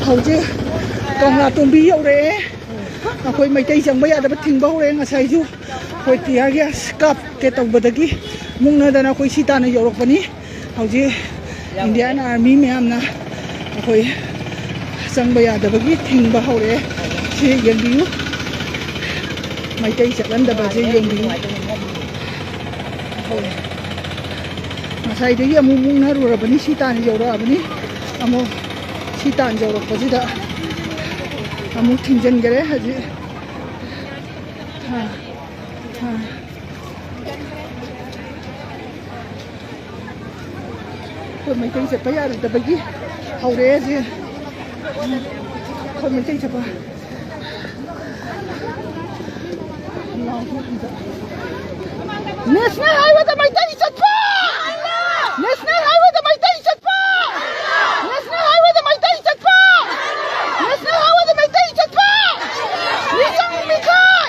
hꯧजे कंगला तोंबी you're अखोई मैतै चंबा यादब थिंबा होरे ngसाइजु अखोई टियर गैस काप के तौबदगी मुंगनदना अखोई सिताना यौरकपनी हौजे इंडियन आर्मी मैमना अखोई चंबा यादबगी थिंबा होरे से यंबियु Meitei चलंदबजे यंबियु ngsaidagi amu mungnarurabani sitan yौरabani amu sitan yौरकपजिदा amu thingjanगरे haji कोई मैतै चपा यादबगी हौरे जे कोई मैतै चपा नेशनल हाईवे द मैतै चपा नेशनल हाईवे द मैतै चपा नेशनल हाईवे द मैतै चपा नेशनल हाईवे द मैतै चपा निजम मिखाय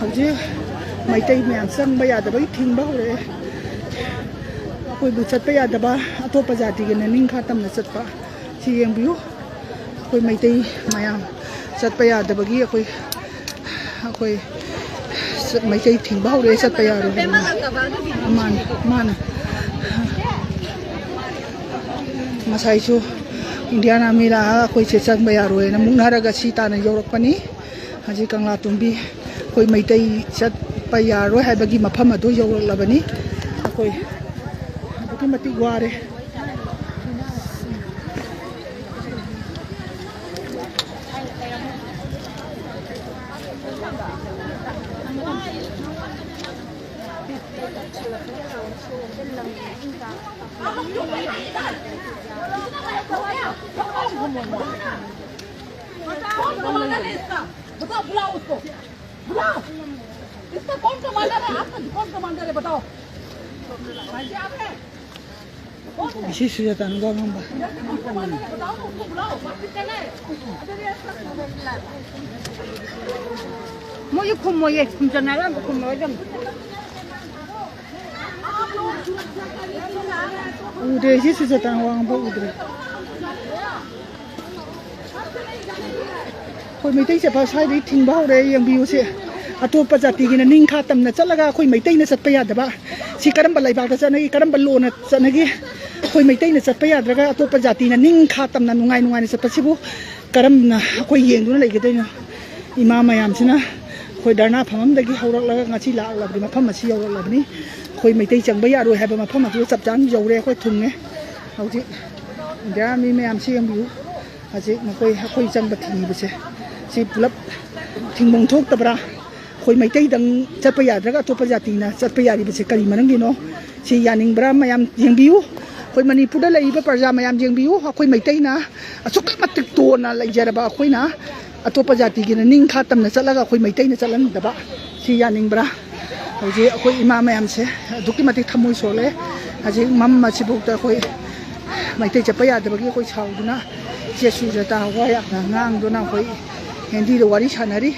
हौजे मैतै मैम चंबा यादबगी थिंबा होरे अखोइबु चटपा यादबा अतोपा जातिगे निंखा तमना चटपा सि येंबियु अखोइ मैतै मैम चटपा यादबगी अखोइ अखोइ मैतै थिंबा होरे चटपा यारो मान मान मसाइसु इंडियन आर्मी ला अखोइ से चंबा यारो एना मुंगनारगा सिताना यौरकपनी हजि कंगला तुंबी कोई मैतै चटपा यारो हैबगी मफम अदो यौरलबनी अखोइ अदुकी मतिक वारे बताओ बुलाओ उसको बुलाओ इसका कौन कमांडर है आपका कौन कमांडर है बताओ आप है विशेष सुजाता अनुगंबा बताओ उसको बुलाओ 뭐이 콤모에 kum잖아요. 콤모에 좀 उदे विशेष सुजाता अनुगंबा उदे कोई मैतै चपा साइदि थिंबा होरे यंबियु से अतोपा जातिगी निंखा तमना चलगा अखोइ मैतैना चटपा यादबा सि करम लैबाकदा चनगी करम लोना चनगी अखोइ मैतैना चटपा याद्रगा अतोपा जातिना निंखा तमना नुंगाइ नुंगाइना चटपसिबु करमना अखोइ येंदुना लैगदैनो इमा मयामसिना अखोइ धरना फममदगी हौरकलगा ngasi लालबदि मफम असि यौरलबनि अखोइ मैतै चंबा यारो हैबा मफम अदु चपचान यौरे अखोइ थुंगे हौजि इंडिया आर्मी मयामसि यंबियु हजि मखोइ अखोइ चंबा थिबसे सि पुलप थिंबों थोक्तबरा अखोइ मैतै दंग चटपा याद्रगा अतोपा जातिना चटपा यारिबसे करि मनंगिनो सि यानिंगब्रा मयाम यंबियु अखोइ मणिपुरदा लैबा प्रजा मयाम यंबियु अखोइ मैतैना असुकै मतिक तोना लैजरबा अखोइना अतोपा जातिगिना निंखा तमना चलगा अखोइ मैतैना चलनदबा सि यानिंगब्रा हौजे अखोइ इमा मयामसे अदुकी मतिक थमोइ सोले हजे मम्मा सिबुक्ता अखोइ मैतै चटपा यादबगी अखोइ साउदुना जेसु जता वाया ngang अखोइ हिंदी द वारी सानरी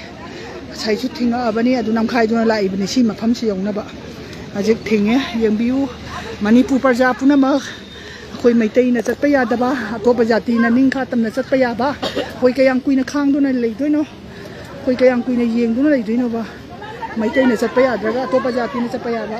साइसु थिंगाबनी अदु नमखाइदुना लाइबनी सि मफमसे यौनबा हजिक थिंगे यंबियु मणिपुर प्रजा पुनमक अखोइ मैतैना चटपा यादबा अतोपा जातिना निंखा तमना चटपा याबा अखोइ कयांग कुइना खांगदुना लैदोइनो अखोइ कयांग कुइना येंगदुना लैदोइनोबा मैतैना चटपा याद्रगा अतोपा जातिना चटपा याबा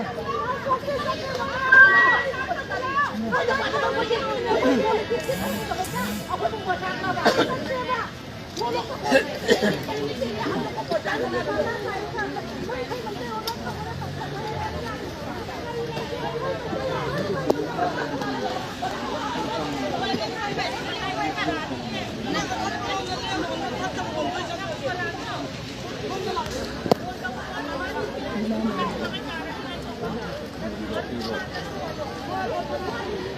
Thank you.